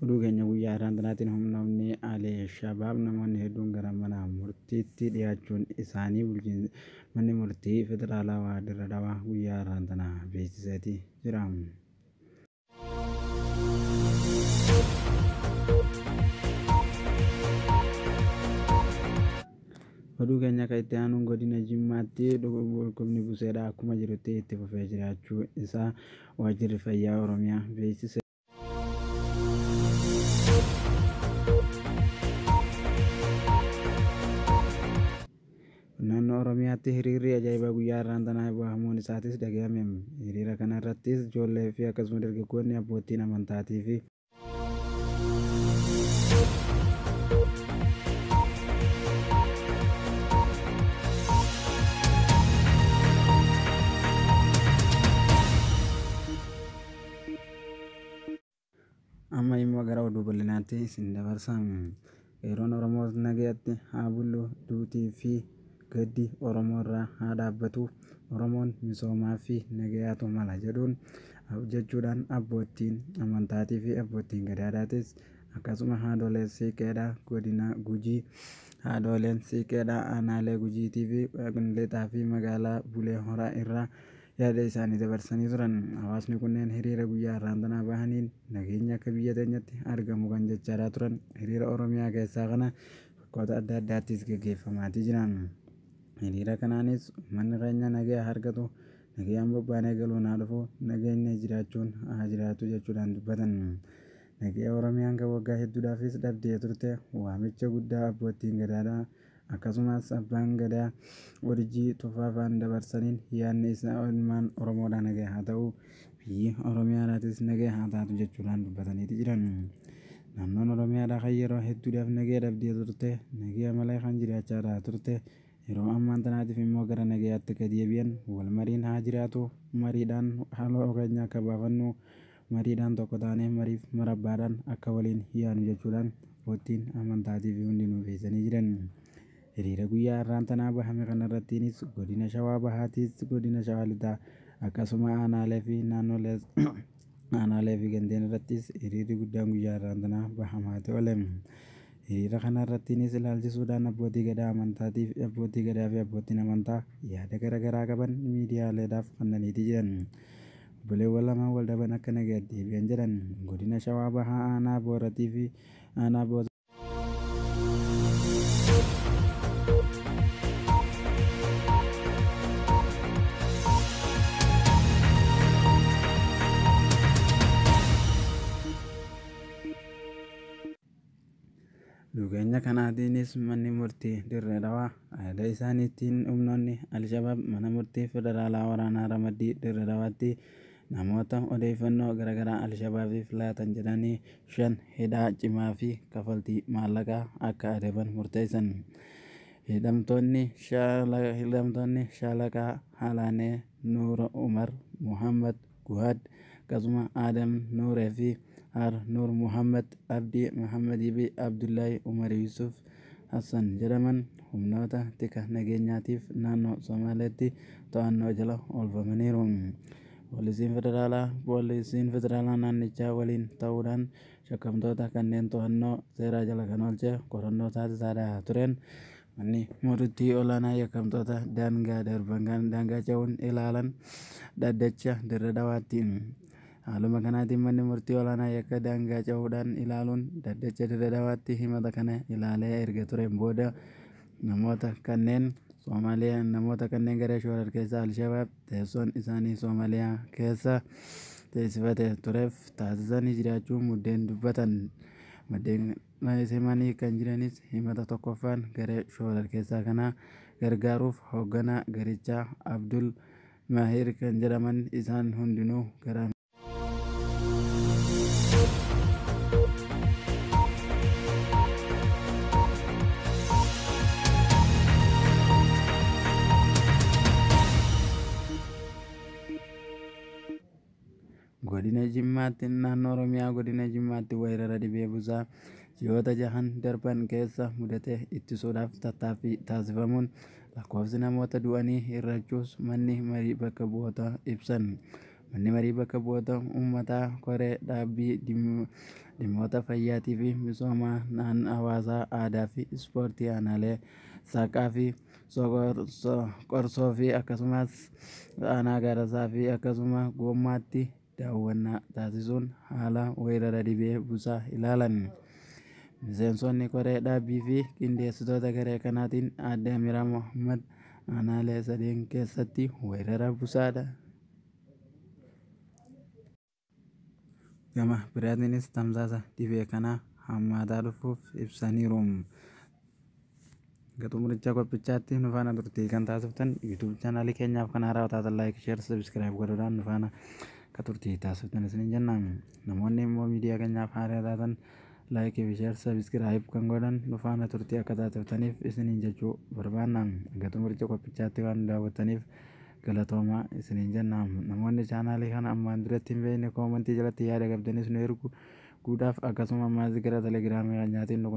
Oduu keenya guyyaa har'aatiin humnoonni Al-Shabaab namoonni hedduun gara mana murtiitti dhiyaachuun isaanii manni murtii federaalawaa Dirree Dhawaa guyyaa har'aa beeksiseeti jira. Oduu keenya kan itti aanuun godina Jimmaatti dhukkubni buseedhaa akkuma jirutti itti fufee jiraachuu isaa waajjirri fayyaa Oromiyaa beeksise. Naannoo Oromiyaatti hiriirri ajaa'ibaa guyyaa har'aa bahamuun isaatis dhagahame. Hiriira kana irrattis ijoollee fi akkasumas dargaggoonni abbootiin amantaatii fi amma immoo gara oduu bal'inaatti isin dabarsa. Qeerroon Oromoo nagaatti haa bulu, duutii fi gaddi Oromoo irraa haa dhaabbatu, Oromoon misoomaa fi nagaatu mala jechuudhaan abbootiin amantaatii fi abbootiin gadaadhaatis akkasuma haadholeen siiqqeedhaa godina Gujii, haadholeen siiqqeedhaa aanaalee Gujiitii fi Lixaa fi magaalaa Bulee Horaa irraa yaada isaanii dabarsanii turan. Hawaasni kunneen hiriira guyyaa har'aa bahaniin nageenya akka biyya keenyatti argamu kan jechaa turan. Hiriira Oromiyaa keessaa kana bakkoota adda addaattis gaggeeffamaatii jiran. Hiriira kanaanis uummanni keenya nagaa argatu, nagayaan bobbaanee galuun haa dhufu, nageenya jiraachuun haa jiraatu jechuudhaan dubbatan. Nagaa Oromiyaan kan waggaa hedduudhaafis dhabdee turte waamicha guddaa abbootiin gadaadhaa akkasumas abbaan gadaa Urjii Tufaafaan dabarsaniin yaadni isaa ilmaan Oromoodhaa nagaa haa ta'u, biyyi Oromiyaadhaatis nagaa haa taatu jechuudhaan dubbataniiti jiran. Naannoon Oromiyaadhaa kan yeroo hedduudhaaf nagaa dhabdee turte, nagaa malee kan jiraachaa turte, yeroo ammaan tanaatiif immoo gara nagayaatti akka deebi'an wal mariin haa jiraatu, mariidhaan haaloo keenya akka baafannu, mariidhaan tokko taanee mariif marabbaadhaan akka waliin yaanu jechuudhaan abbootiin amantaatii fi hundinuu beeksisanii jiran. Hiriira guyyaa har'aa bahame kanarrattiinis godina Shawaa Bahaatiis, godina Shawaa Lixaa akkasuma aanaalee fi naannolee aanaalee fi gandeen irrattis hiriirri guddaan guyyaa har'aa bahamaati oole. Hiriira kanarrattiinis ilaalchisuudhaan abbootii gadaa amantaatii fi abbootii gadaa fi abbootiin amantaa yaada garaagaraa qaban miidiyaaleedhaaf kennaniiti jiran. Obboleewwan lamaan wal dhaban akka nagaatti deebi'an jedhan. Godina Shawaa Bahaa aanaa Booratii fi aanaa Boosaa Dhugeenya kanaatiinis manni murtii Dirree Dhawaa yaada isaaniitiin humnoonni Al-Shabaab mana murtii federaalaa waraanaa Ramaddii Dirree Dhawaatti namoota odeeffannoo garaagaraa Al-Shabaabiif laatan jedhanii 5 hidhaa cimaa fi kaffaltii maallaqaa akka adaban murteessan. Hidhamtoonni Shaalaqaa Halaanee Nuur Umar Muhammad Guhad akkasuma Adam Nuuree fi Har Nur Muhammad Abdi Muhammadii fi Abdullahi Umar Yusuf Hassan jedhaman humnoota tika nageenyaatiif naannoo Somaaleetti to'annoo jala oolfamaniiru. Poolisiin federaalaa naannichaa waliin ta'uudhaan shakkamtoota kanneen to'annoo seeraa jala kan oolche qorannoo taasisaa tureen manni murtii olaanaa yakkamtoota daangaa ce'uun ilaalan dhaddacha Dirree Dhawaatti. Haaluma kanaatiin manni murtii olaanaa yakka daangaa ce'uudhaan ilaaluun dhaddacha Dirree Dhawaatti himata kana ilaalee erga tureen booda namoota kanneen gara shororkeessaa Al-Shabaab teessoon isaanii Soomaaliyaa keessa teessifate tureef taasisanii jiraachuu maddeen dubbatan. Maddeen himanii kan jiranis himata tokkoffaan garee shororkeessaa kanaa gargaaruuf hoogganaa garichaa Abdul Mahir kan jedhaman isaan hundinuu gara godina Jimmaatti naannoo Oromiyaa godina Jimmaatti weerara dhibee busaa ji'oota 6 darban keessa mudate ittisuudhaaf tattaaffii taasifamuun lakkoofsi namoota du'anii hir'achuus manni marii bakka bu'ootaa ibsan. Manni marii bakka bu'oota uummataa koree dhaabbii dhimmoota fayyaatii fi misooma hawaasaa, aadaa fi ispoortii aanaalee saaqaa fi qorsoo fi akkasumas aanaa garasaa fi akkasuma goommaatti daawwannaa taasisuun haala weerara dhibee busaa ilaalan. Miseensonni koree dhaabbii fi qindeessitoota garee kanaatiin Aadde Amiraa Mohaammed aanaalee sadeen keessatti weerara busaadha. Gama biraatiinis tamsaasa dhibee kanaa hammaataa dhufuuf ibsaniiru. Xumuricha qophichaatti nu faana turtii kan taasiftan yuutuub chaanaalii keenyaaf kan haaraa taatan laayik, sheer, sabiskiraayib godhuudhaan nu faana akka turtii taasiftan isiniin jenna. Namoonni immoo miidiyaa keenyaaf haaraa taatan laayikii fi sheer, sabiskiraayib kan godhan nu faana turtii akka taasiftaniif isiniin jechuu barbaanna. Xumuricha qophichaatti waan daawwattaniif galatoomaa isiniin jenna. Namoonni chaanaalii kana ammaan duratti hin beekne koomentii jalatti yaada qabdanis nu erguudhaaf akkasuma ammaas gara telegiraamii keenyaatiin nu